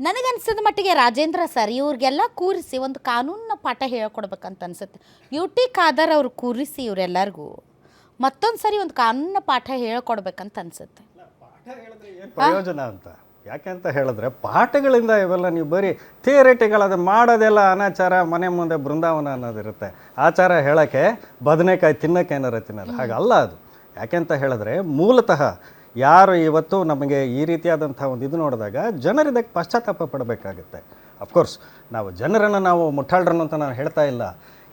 ನನಗನ್ಸಿದ ಮಟ್ಟಿಗೆ ರಾಜೇಂದ್ರ ಸರ್ ಇವ್ರಿಗೆಲ್ಲ ಕೂರಿಸಿ ಒಂದು ಕಾನೂನಿನ ಪಾಠ ಹೇಳ್ಕೊಡ್ಬೇಕಂತ ಅನ್ಸುತ್ತೆ. ಟಿ ಖಾದರ್ ಅವ್ರು ಕೂರಿಸಿ ಇವರೆಲ್ಲರಿಗೂ ಮತ್ತೊಂದು ಸರಿ ಒಂದು ಕಾನೂನಿನ ಪಾಠ ಹೇಳ್ಕೊಡ್ಬೇಕಂತ ಅನ್ಸುತ್ತೆ. ಪ್ರಯೋಜನ ಅಂತ ಯಾಕೆ ಅಂತ ಹೇಳಿದ್ರೆ ಪಾಠಗಳಿಂದ ಇವೆಲ್ಲ ನೀವು ಬರೀ ಥಿಯರಿಟಿಕಲ್ ಅದು ಮಾಡೋದೆಲ್ಲ ಅನಾಚಾರ, ಮನೆ ಮುಂದೆ ಬೃಂದಾವನ ಅನ್ನೋದಿರುತ್ತೆ. ಆಚಾರ ಹೇಳೋಕ್ಕೆ ಬದನೆಕಾಯಿ ತಿನ್ನೋಕೆ ಏನಾರ ತಿನ್ನೋದು ಹಾಗಲ್ಲ ಅದು. ಯಾಕೆಂತ ಹೇಳಿದ್ರೆ ಮೂಲತಃ ಯಾರು ಇವತ್ತು ನಮಗೆ ಈ ರೀತಿಯಾದಂಥ ಒಂದು ಇದು ನೋಡಿದಾಗ ಜನರು ಇದಕ್ಕೆ ಪಶ್ಚಾತ್ತಾಪ ಪಡಬೇಕಾಗುತ್ತೆ. ಅಫ್ಕೋರ್ಸ್ ನಾವು ಜನರನ್ನು ನಾವು ಮುಟ್ಟಾಳ್ರನ್ನು ಅಂತ ನಾನು ಹೇಳ್ತಾ ಇಲ್ಲ.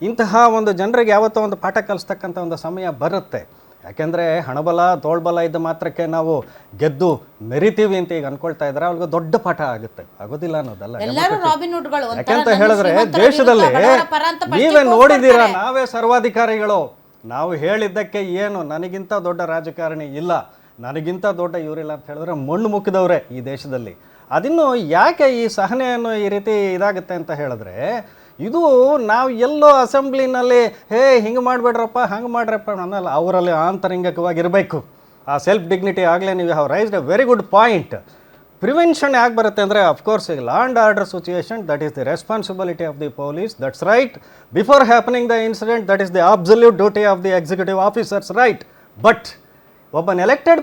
ಇಂತಹ ಒಂದು ಜನರಿಗೆ ಯಾವತ್ತೋ ಒಂದು ಪಾಠ ಕಲಿಸ್ತಕ್ಕಂಥ ಒಂದು ಸಮಯ ಬರುತ್ತೆ. ಯಾಕೆಂದರೆ ಹಣಬಲ ತೋಳ್ಬಲ ಇದ್ದ ಮಾತ್ರಕ್ಕೆ ನಾವು ಗೆದ್ದು ಮೆರಿತೀವಿ ಅಂತ ಈಗ ಅನ್ಕೊಳ್ತಾ ಇದ್ದಾರೆ. ಅವ್ರಿಗೆ ದೊಡ್ಡ ಪಾಠ ಆಗುತ್ತೆ, ಆಗೋದಿಲ್ಲ ಅನ್ನೋದಲ್ಲ. ಯಾಕೆಂತ ಹೇಳಿದ್ರೆ ದೇಶದಲ್ಲಿ ನೀವೇ ನೋಡಿದ್ದೀರಾ, ನಾವೇ ಸರ್ವಾಧಿಕಾರಿಗಳು. ನಾವು ಹೇಳಿದ್ದಕ್ಕೆ ಏನು ನನಗಿಂತ ದೊಡ್ಡ ರಾಜಕಾರಣಿ ಇಲ್ಲ, ನನಗಿಂತ ದೊಡ್ಡ ಇವರಿಲ್ಲ ಅಂತ ಹೇಳಿದ್ರೆ ಮಣ್ಣು ಮುಕ್ಕಿದವ್ರೆ ಈ ದೇಶದಲ್ಲಿ. ಅದಿನ್ನು ಯಾಕೆ ಈ ಸಹನೆಯನ್ನು ಈ ರೀತಿ ಇದಾಗುತ್ತೆ ಅಂತ ಹೇಳಿದ್ರೆ, ಇದು ನಾವು ಎಲ್ಲೋ ಅಸೆಂಬ್ಲಿನಲ್ಲಿ ಹಿಂಗೆ ಮಾಡಿಬಿಡ್ರಪ್ಪ ಹಂಗೆ ಮಾಡ್ರಪ್ಪ ಅನ್ನಲ್ಲ. ಅವರಲ್ಲಿ ಆಂತರಂಗಿಕವಾಗಿರಬೇಕು ಆ ಸೆಲ್ಫ್ ಡಿಗ್ನಿಟಿ. ಆಗಲೇ ನೀವು have raised A very good point. Prevention ಯಾಕೆ ಬರುತ್ತೆ ಅಂದರೆ, ಅಫ್ಕೋರ್ಸ್ ಈಗ law and order situation that is the responsibility of the police, that's right. Before happening the incident that is the absolute duty of the executive officers, right. But ಒಬ್ಬನ elected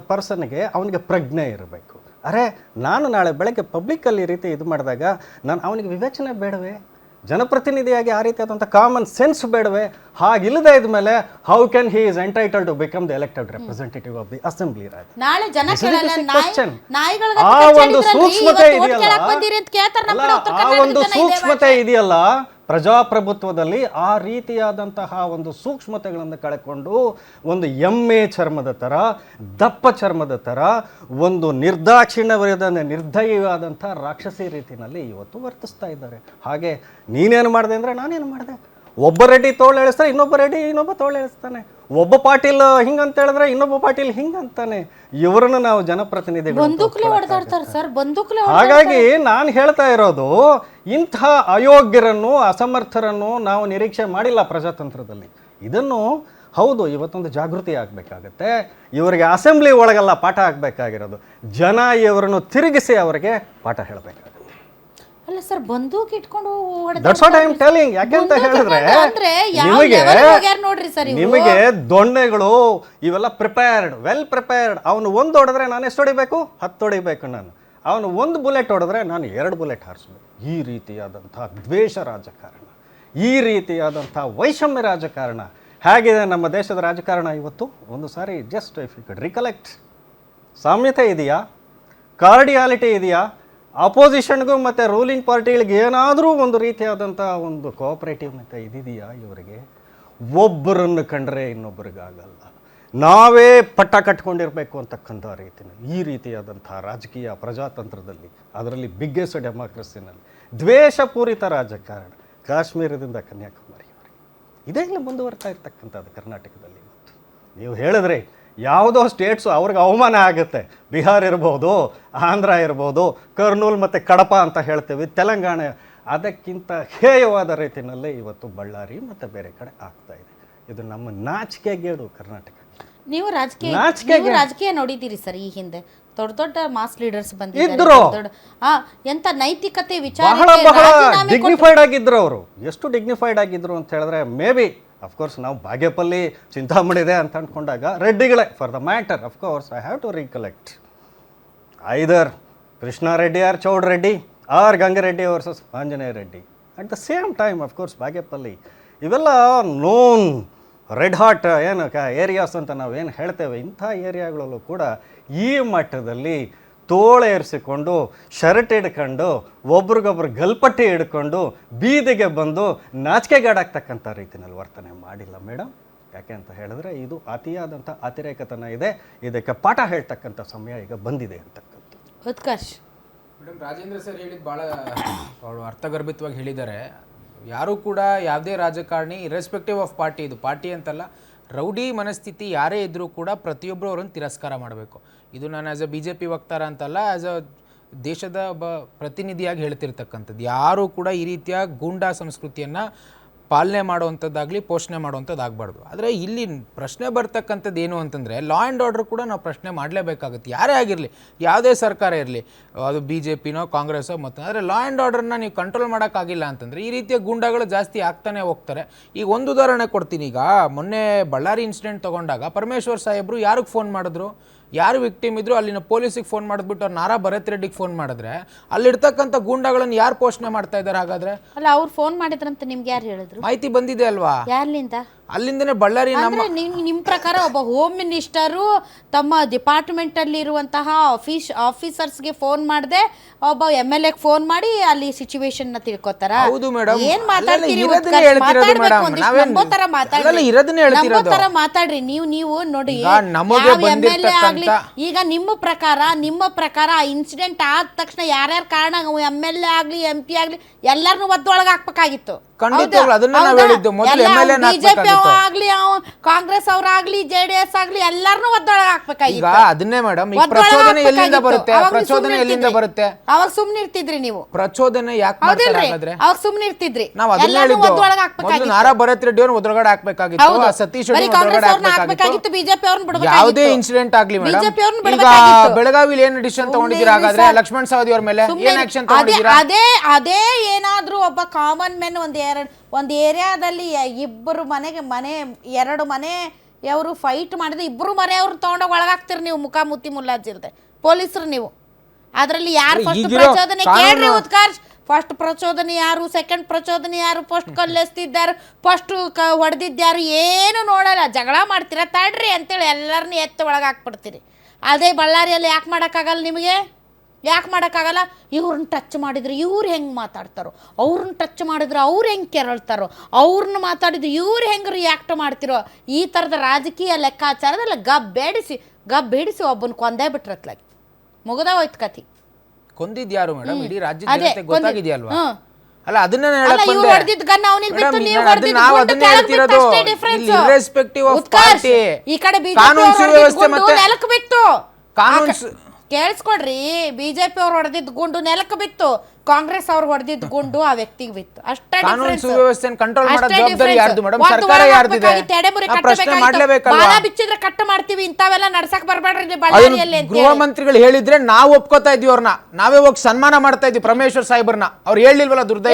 ಪರ್ಸನ್ಗೆ ಅವನಿಗೆ ಪ್ರಜ್ಞೆ ಇರಬೇಕು. ಅರೆ ನಾನು ನಾಳೆ ಬೆಳಗ್ಗೆ ಪಬ್ಲಿಕ್ಕಲ್ಲಿ ಈ ರೀತಿ ಇದು ಮಾಡಿದಾಗ ನಾನು ಅವನಿಗೆ ವಿವೇಚನೆ ಬೇಡವೇ? ಜನಪ್ರತಿನಿಧಿಯಾಗಿ ಆ ರೀತಿಯಾದಂಥ ಕಾಮನ್ ಸೆನ್ಸ್ ಬೇಡವೇ? ಹಾಗಿಲ್ಲದೆ ಇದ್ಮೇಲೆ how can he is entitled to become the elected representative of the assembly? ಆ ಒಂದು ಸೂಕ್ಷ್ಮತೆ ಇದೆಯಲ್ಲ ಪ್ರಜಾಪ್ರಭುತ್ವದಲ್ಲಿ, ಆ ರೀತಿಯಾದಂತಹ ಒಂದು ಸೂಕ್ಷ್ಮತೆಗಳನ್ನು ಕಳೆಕೊಂಡು ಒಂದು ಎಮ್ಮೆ ಚರ್ಮದ ಥರ, ದಪ್ಪ ಚರ್ಮದ ಥರ, ಒಂದು ನಿರ್ದಾಕ್ಷಿಣ್ಯವಾದ ನಿರ್ದಯವಾದಂಥ ರಾಕ್ಷಸಿ ರೀತಿಯಲ್ಲಿ ಇವತ್ತು ವರ್ತಿಸ್ತಾ ಇದ್ದಾರೆ. ಹಾಗೆ ನೀನೇನು ಮಾಡಿದೆ ಅಂದರೆ ನಾನೇನು ಮಾಡಿದೆ. ಒಬ್ಬ ರೆಡ್ಡಿ ತೋಳು ಎಳಿಸ್ತಾರೆ, ಇನ್ನೊಬ್ಬ ರೆಡ್ಡಿ ಇನ್ನೊಬ್ಬ ತೋಳು ಎಳಿಸ್ತಾನೆ. ಒಬ್ಬ ಪಾಟೀಲ್ ಹಿಂಗಂತ ಹೇಳಿದ್ರೆ ಇನ್ನೊಬ್ಬ ಪಾಟೀಲ್ ಹಿಂಗಂತಾನೆ. ಇವರನ್ನು ನಾವು ಜನಪ್ರತಿನಿಧಿಗಳು. ಹಾಗಾಗಿ ನಾನು ಹೇಳ್ತಾ ಇರೋದು, ಇಂಥ ಅಯೋಗ್ಯರನ್ನು ಅಸಮರ್ಥರನ್ನು ನಾವು ನಿರೀಕ್ಷೆ ಮಾಡಿಲ್ಲ ಪ್ರಜಾತಂತ್ರದಲ್ಲಿ. ಇದನ್ನು ಹೌದು ಇವತ್ತೊಂದು ಜಾಗೃತಿ ಆಗಬೇಕಾಗತ್ತೆ. ಇವರಿಗೆ ಅಸೆಂಬ್ಲಿ ಒಳಗೆಲ್ಲ ಪಾಠ ಆಗಬೇಕಾಗಿರೋದು, ಜನ ಇವರನ್ನು ತಿರುಗಿಸಿ ಅವರಿಗೆ ಪಾಠ ಹೇಳಬೇಕಾಗುತ್ತೆ. ಅಲ್ಲ ಸರ್, ಬಂದೂಕ್ ಇಟ್ಕೊಂಡು that's what I am telling. ಯಾಕೆಂತ ಹೇಳಿದ್ರೆ ನಿಮಗೆ ದೊಣ್ಣೆಗಳು ಇವೆಲ್ಲ ಪ್ರಿಪೇರ್ಡ್, ವೆಲ್ ಪ್ರಿಪೇರ್ಡ್. ಅವನು ಒಂದು ಹೊಡೆದ್ರೆ ನಾನು ಎಷ್ಟು ಹೊಡಿಬೇಕು? 10 ಹೊಡಿಬೇಕು ನಾನು. ಅವನು ಒಂದು ಬುಲೆಟ್ ಹೊಡೆದ್ರೆ ನಾನು 2 ಬುಲೆಟ್ ಹಾರಿಸ್ಬೇಕು. ಈ ರೀತಿಯಾದಂಥ ದ್ವೇಷ ರಾಜಕಾರಣ, ಈ ರೀತಿಯಾದಂಥ ವೈಷಮ್ಯ ರಾಜಕಾರಣ ಹೇಗಿದೆ ನಮ್ಮ ದೇಶದ ರಾಜಕಾರಣ ಇವತ್ತು? ಒಂದು ಸಾರಿ just if you could recollect, ಸಾಮ್ಯತೆ ಇದೆಯಾ? ಕಾರ್ಡಿಯಾಲಿಟಿ ಇದೆಯಾ? ಅಪೋಸಿಷನ್ಗೂ ಮತ್ತು ರೂಲಿಂಗ್ ಪಾರ್ಟಿಗಳಿಗೆ ಏನಾದರೂ ಒಂದು ರೀತಿಯಾದಂಥ ಒಂದು ಕೋಆಪರೇಟಿವ್ ಮತ್ತು ಇದೆಯಾ ಇವರಿಗೆ? ಒಬ್ಬರನ್ನು ಕಂಡ್ರೆ ಇನ್ನೊಬ್ಬರಿಗಾಗಲ್ಲ, ನಾವೇ ಪಟ್ಟ ಕಟ್ಕೊಂಡಿರಬೇಕು ಅಂತಕ್ಕಂಥ ರೀತಿಯಲ್ಲಿ ಈ ರೀತಿಯಾದಂಥ ರಾಜಕೀಯ ಪ್ರಜಾತಂತ್ರದಲ್ಲಿ, ಅದರಲ್ಲಿ ಬಿಗ್ಗೆಸ್ಟ್ ಡೆಮಾಕ್ರಸಿನಲ್ಲಿ ದ್ವೇಷಪೂರಿತ ರಾಜಕಾರಣ ಕಾಶ್ಮೀರದಿಂದ ಕನ್ಯಾಕುಮಾರಿಯವರೆಗೆ ಇದೇಗಲೇ ಮುಂದುವರ್ತಾ ಇರ್ತಕ್ಕಂಥದ್ದು ಕರ್ನಾಟಕದಲ್ಲಿ. ಇವತ್ತು ನೀವು ಹೇಳಿದ್ರೆ ಯಾವುದೋ ಸ್ಟೇಟ್ಸು ಅವ್ರಿಗೆ ಅವಮಾನ ಆಗುತ್ತೆ. ಬಿಹಾರ್ ಇರ್ಬೋದು, ಆಂಧ್ರ ಇರ್ಬೋದು, ಕರ್ನೂಲ್ ಮತ್ತು ಕಡಪ ಅಂತ ಹೇಳ್ತೀವಿ, ತೆಲಂಗಾಣ. ಅದಕ್ಕಿಂತ ಹೇಯವಾದ ರೀತಿಯಲ್ಲೇ ಇವತ್ತು ಬಳ್ಳಾರಿ ಮತ್ತು ಬೇರೆ ಕಡೆ ಆಗ್ತಾ ಇದೆ. ಇದು ನಮ್ಮ ನಾಚಿಕೆಗೇಡು ಕರ್ನಾಟಕ. ನೀವು ರಾಜಕೀಯ ನೋಡಿದ್ದೀರಿ ಸರ್, ಈ ಹಿಂದೆ ದೊಡ್ಡ ದೊಡ್ಡ ಮಾಸ್ ಲೀಡರ್ಸ್ ಬಂದಿದ್ರು, ಎಂತ ನೈತಿಕತೆ ವಿಚಾರ ಬಹಳ ಡಿಗ್ನಿಫೈಡ್ ಆಗಿದ್ರು. ಅವರು ಎಷ್ಟು ಡಿಗ್ನಿಫೈಡ್ ಆಗಿದ್ರು ಅಂತ ಹೇಳಿದ್ರೆ, ಮೇ ಬಿ ಅಫ್ಕೋರ್ಸ್ ನಾವು ಬಾಗೇಪಲ್ಲಿ ಚಿಂತಾಮಣಿದೆ ಅಂತ ಅಂದ್ಕೊಂಡಾಗ ರೆಡ್ಡಿಗಳೇ for the matter. Of course I have to recollect either Krishna Reddy or Chowd Reddy or Gangareddy versus Anjaneya Reddy at the same time. Of course Bagepalli ಇವೆಲ್ಲ ನೋನ್ ರೆಡ್ ಹಾಟ್ ಏರಿಯಾಸ್ ಅಂತ ನಾವೇನು ಹೇಳ್ತೇವೆ. ಇಂಥ ಏರಿಯಾಗಳಲ್ಲೂ ಕೂಡ ಈ ಮಟ್ಟದಲ್ಲಿ ತೋಳೇರಿಸಿಕೊಂಡು, ಶರ್ಟ್ ಹಿಡ್ಕೊಂಡು, ಒಬ್ರಿಗೊಬ್ರು ಗಲ್ಪಟ್ಟಿ ಹಿಡ್ಕೊಂಡು ಬೀದಿಗೆ ಬಂದು ನಾಚಿಕೆಗಾಡಾಗ್ತಕ್ಕಂಥ ರೀತಿಯಲ್ಲಿ ವರ್ತನೆ ಮಾಡಿಲ್ಲ ಮೇಡಮ್. ಯಾಕೆ ಅಂತ ಹೇಳಿದ್ರೆ ಇದು ಅತಿಯಾದಂಥ ಅತಿರೇಕತನ ಇದೆ. ಇದಕ್ಕೆ ಪಾಠ ಹೇಳ್ತಕ್ಕಂಥ ಸಮಯ ಈಗ ಬಂದಿದೆ ಅಂತಕ್ಕಂಥ. ಉತ್ಕರ್ಷ್ ಮೇಡಮ್, ರಾಜೇಂದ್ರ ಸರ್ ಹೇಳಿದ್ದು ಭಾಳ ಅವರು ಅರ್ಥಗರ್ಭಿತವಾಗಿ ಹೇಳಿದ್ದಾರೆ. ಯಾರೂ ಕೂಡ ಯಾವುದೇ ರಾಜಕಾರಣಿ ಇರ್ರೆಸ್ಪೆಕ್ಟಿವ್ ಆಫ್ ಪಾರ್ಟಿ, ಇದು ಪಾರ್ಟಿ ಅಂತಲ್ಲ, ರೌಡಿ ಮನಸ್ಥಿತಿ ಯಾರೇ ಇದ್ದರೂ ಕೂಡ ಪ್ರತಿಯೊಬ್ಬರು ಅವರನ್ನು ತಿರಸ್ಕಾರ ಮಾಡಬೇಕು. ಇದು ನಾನು ಆ್ಯಸ್ ಅ BJP ವಕ್ತಾರ ಅಂತಲ್ಲ, ಆ್ಯಸ್ ಅ ದೇಶದ ಒಬ್ಬ ಪ್ರತಿನಿಧಿಯಾಗಿ ಹೇಳ್ತಿರ್ತಕ್ಕಂಥದ್ದು. ಯಾರೂ ಕೂಡ ಈ ರೀತಿಯ ಗೂಂಡಾ ಸಂಸ್ಕೃತಿಯನ್ನು ಪಾಲನೆ ಮಾಡುವಂಥದ್ದಾಗಲಿ ಪೋಷಣೆ ಮಾಡುವಂಥದ್ದು ಆಗಬಾರ್ದು. ಆದರೆ ಇಲ್ಲಿ ಪ್ರಶ್ನೆ ಬರ್ತಕ್ಕಂಥದ್ದು ಏನು ಅಂತಂದರೆ ಲಾ ಆ್ಯಂಡ್ ಆರ್ಡರ್ ಕೂಡ ನಾವು ಪ್ರಶ್ನೆ ಮಾಡಲೇಬೇಕಾಗುತ್ತೆ. ಯಾರೇ ಆಗಿರಲಿ, ಯಾವುದೇ ಸರ್ಕಾರ ಇರಲಿ, ಅದು BJPನೋ ಕಾಂಗ್ರೆಸ್ಸೋ ಮತ್ತು ಆದರೆ ಲಾ ಆ್ಯಂಡ್ ಆರ್ಡರ್ನ ನೀವು ಕಂಟ್ರೋಲ್ ಮಾಡೋಕ್ಕಾಗಿಲ್ಲ ಅಂತಂದರೆ ಈ ರೀತಿಯ ಗೂಂಡಾಗಳು ಜಾಸ್ತಿ ಆಗ್ತಾನೆ ಹೋಗ್ತಾರೆ. ಈಗ ಒಂದು ಉದಾಹರಣೆ ಕೊಡ್ತೀನಿ. ಈಗ ಮೊನ್ನೆ ಬಳ್ಳಾರಿ ಇನ್ಸಿಡೆಂಟ್ ತೊಗೊಂಡಾಗ ಪರಮೇಶ್ವರ್ ಸಾಹೇಬರು ಯಾರಿಗೆ ಫೋನ್ ಮಾಡಿದ್ರು, ಯಾರು ವಿಕ್ಟಿಮ್ ಇದ್ರು ಅಲ್ಲಿನ ಪೊಲೀಸಿಗೆ ಫೋನ್ ಮಾಡಿಬಿಟ್ಟು ಅವ್ರು ನಾರಾ ಭರತ್ ರೆಡ್ಡಿಗೆ ಫೋನ್ ಮಾಡಿದ್ರೆ ಅಲ್ಲಿರ್ತಕ್ಕಂಥ ಗೂಂಡಾಗಳನ್ನು ಯಾರು ಪೋಷಣೆ ಮಾಡ್ತಾ ಇದ್ದಾರೆ? ಹಾಗಾದ್ರೆ ಅಲ್ಲ, ಅವ್ರು ಫೋನ್ ಮಾಡಿದ್ರಂತ ನಿಮ್ಗೆ ಯಾರು ಹೇಳಿದ್ರು? ಮಾಹಿತಿ ಬಂದಿದೆ ಅಲ್ವಾ? ಯಾರ್ಲಿಂದ? ಅಲ್ಲಿಂದನೇ ಬಳ್ಳಾರಿ ಅಂದ್ರೆ ನಿಮ್ಮ ಪ್ರಕಾರ ಒಬ್ಬ ಹೋಮ್ ಮಿನಿಸ್ಟರು ತಮ್ಮ ಡಿಪಾರ್ಟ್ಮೆಂಟ್ ಅಲ್ಲಿ ಇರುವಂತಹ ಆಫೀಸರ್ಸ್ಗೆ ಫೋನ್ ಮಾಡದೆ ಒಬ್ಬ MLA ಫೋನ್ ಮಾಡಿ ಅಲ್ಲಿ ಸಿಚುವೇಶನ್ ನ ತಿಳ್ಕೊತಾರ? ಹೌದು ಮೇಡಮ್. ಏನ್ ಮಾತಾಡ್ತೀರಿ? ಮಾತಾಡ್ರಿ ನೀವು ನೋಡಿ. ಈಗ ನಿಮ್ಮ ಪ್ರಕಾರ ಇನ್ಸಿಡೆಂಟ್ ಆದ ತಕ್ಷಣ ಯಾರ್ಯಾರ ಕಾರಣ MLA ಆಗ್ಲಿ MP ಆಗ್ಲಿ ಎಲ್ಲಾರನ್ನೂ ಒದ್ದೊಳಗೆ ಹಾಕ್ಬೇಕಾಗಿತ್ತು. ಬಿಜೆಪಿ ಆಗ್ಲಿ ಕಾಂಗ್ರೆಸ್ ಅವ್ರಾಗ್ಲಿ JDS ಆಗ್ಲಿ ಎಲ್ಲಾರನ್ನೂ ಒದ್ದೊಳಗೆ ಹಾಕ್ಬೇಕಾಗಿತ್ತು. ಅದನ್ನೇ ಮೇಡಮ್, ಪ್ರಚೋದನೆ ಎಲ್ಲಿಂದ ಬರುತ್ತೆ? ಪ್ರಚೋದನೆ ಎಲ್ಲಿಂದ ಬರುತ್ತೆ? ಅವಾಗ ಸುಮ್ನೆ ಇರ್ತಿದ್ರಿ ನೀವು. ಪ್ರಚೋದನೆ ಯಾಕೆ ಮಾಡ್ತಾರೆ? ಅವಾಗ ಸುಮ್ನೆ ಇರ್ತಿದ್ರಿ. ನಾವು ಅದನ್ನ ಹೇಳಿದ್ದು ನಾರಾ ಭರತ್ ರೆಡ್ಡಿ ಅವ್ರನ್ನ ಒದ್ರಗಡೆ ಹಾಕ್ಬೇಕಾಗಿತ್ತು, ಸತೀಶ್ ಹಾಕ್ಬೇಕಾಗಿತ್ತು, ಬಿಜೆಪಿ ಅವ್ರನ್ನ ಬಿಡಬೇಕಾಗಿತ್ತು. ಯಾವುದೇ ಇನ್ಸಿಡೆಂಟ್ ಆಗ್ಲಿ ಮೇಡಮ್. ಈಗ ಬೆಳಗಾವಿಲಿ ಏನ್ ಡಿಸಿಷನ್ ತಗೊಂಡಿದ್ದೀರಾ? ಹಾಗಾದ್ರೆ ಲಕ್ಷ್ಮಣ್ ಸವದಿ ಅವ್ರ ಮೇಲೆ ಏನ್ ಆಕ್ಷನ್ ತಗೊಂಡಿದ್ದೀರಾ? ಅದೇ ಏನಾದ್ರೂ ಒಬ್ಬ ಕಾಮನ್ ಮೆನ್ ಒಂದು ಏರಿಯಾದಲ್ಲಿ ಎರಡು ಮನೆ ಅವರು ಫೈಟ್ ಮಾಡಿದ್ರೆ ಇಬ್ರು ಮನೆಯವ್ರು ತಗೊಂಡೋಗಿ ಒಳಗಾಗ್ತೀರಿ ನೀವು, ಮುಖ ಮುತ್ತಿ ಮುಲ್ಲಾಜಿಲ್ದೆ ಪೊಲೀಸರು ನೀವು. ಅದರಲ್ಲಿ ಯಾರು ಫಸ್ಟ್ ಪ್ರಚೋದನೆ ಕೇಳ್ರಿ ಉತ್ಕರ್ಷ್, ಫಸ್ಟ್ ಪ್ರಚೋದನೆ ಯಾರು, ಸೆಕೆಂಡ್ ಪ್ರಚೋದನೆ ಯಾರು, ಫಸ್ಟ್ ಕಲ್ಲೆಸ್ತಿದ್ದಾರು, ಫಸ್ಟ್ ಹೊಡೆದಿದ್ದಾರು, ಏನು ನೋಡಲ್ಲ. ಜಗಳ ಮಾಡ್ತೀರಾ ತಡ್ರಿ ಅಂತೇಳಿ ಎಲ್ಲರನ್ನೂ ಎತ್ತ ಒಳಗೆ ಹಾಕ್ಬಿಡ್ತೀರಿ. ಅದೇ ಬಳ್ಳಾರಿಯಲ್ಲಿ ಯಾಕೆ ಮಾಡೋಕ್ಕಾಗಲ್ಲ ನಿಮಗೆ? ಯಾಕೆ ಮಾಡೋಕ್ಕಾಗಲ್ಲ? ಇವ್ರನ್ನ ಟಚ್ ಮಾಡಿದ್ರೆ ಇವ್ರು ಹೆಂಗೆ ಮಾತಾಡ್ತಾರೋ, ಅವ್ರನ್ನ ಟಚ್ ಮಾಡಿದ್ರೆ ಅವ್ರು ಹೆಂಗೆ ಕೆರಳ್ತಾರೋ, ಅವ್ರನ್ನ ಮಾತಾಡಿದ್ರೆ ಇವ್ರು ಹೆಂಗೆ ರಿಯಾಕ್ಟ್ ಮಾಡ್ತಿರೋ, ಈ ಥರದ ರಾಜಕೀಯ ಲೆಕ್ಕಾಚಾರದಲ್ಲ ಗಬ್ಬೇಡಿಸಿ ಒಬ್ಬನ ಕೊಂದೇ ಬಿಟ್ರತ್ಲಾಗಿ ಮುಗದ ಹೋಯ್ತು ಕತಿ. ಕೊಂದಿದ್ಯಾರು ಮೇಡಮ್? ಇಡೀ ರಾಜ್ಯದ ಜನತೆ ಗೊತ್ತಾಗಿದೆಯಲ್ವಾ? ಅಲ್ಲ ಅದನ್ನ ಕೇಳಿಸ್ಕೊಡ್ರಿ. ಬಿಜೆಪಿ ಅವ್ರು ಹೊಡೆದಿದ್ದ ಗುಂಡು ನೆಲಕ್ಕೆ ಬಿತ್ತು, ಕಾಂಗ್ರೆಸ್ ಅವ್ರು ಹೊಡೆದಿದ್ದ ಗುಂಡು ಆ ವ್ಯಕ್ತಿಗೆ ಬಿತ್ತು. ಅಷ್ಟೇ ಬಿಚ್ಚಿದ್ರೆ ಕಟ್ ಮಾಡ್ತೀವಿ, ಇಂಥವೆಲ್ಲ ನಡ್ಸಕ್ ಬರ್ಬೇಡ್ರಿ ಬಳ್ಳಾರಿಯಲ್ಲಿ. ಗೃಹ ಮಂತ್ರಿಗಳು ಹೇಳಿದ್ರೆ ನಾವು ಒಪ್ಕೋತಾ ಇದ್ವಿ, ಅವ್ರನ್ನ ನಾವೇ ಹೋಗಿ ಸನ್ಮಾನ ಮಾಡ್ತಾ ಇದ್ವಿ ಪರಮೇಶ್ವರ್ ಸಾಹೇಬ್ರನ್ನ. ಅವ್ರು ಹೇಳಿಲ್ವಲ್ಲ ದುರ್ದೈವ.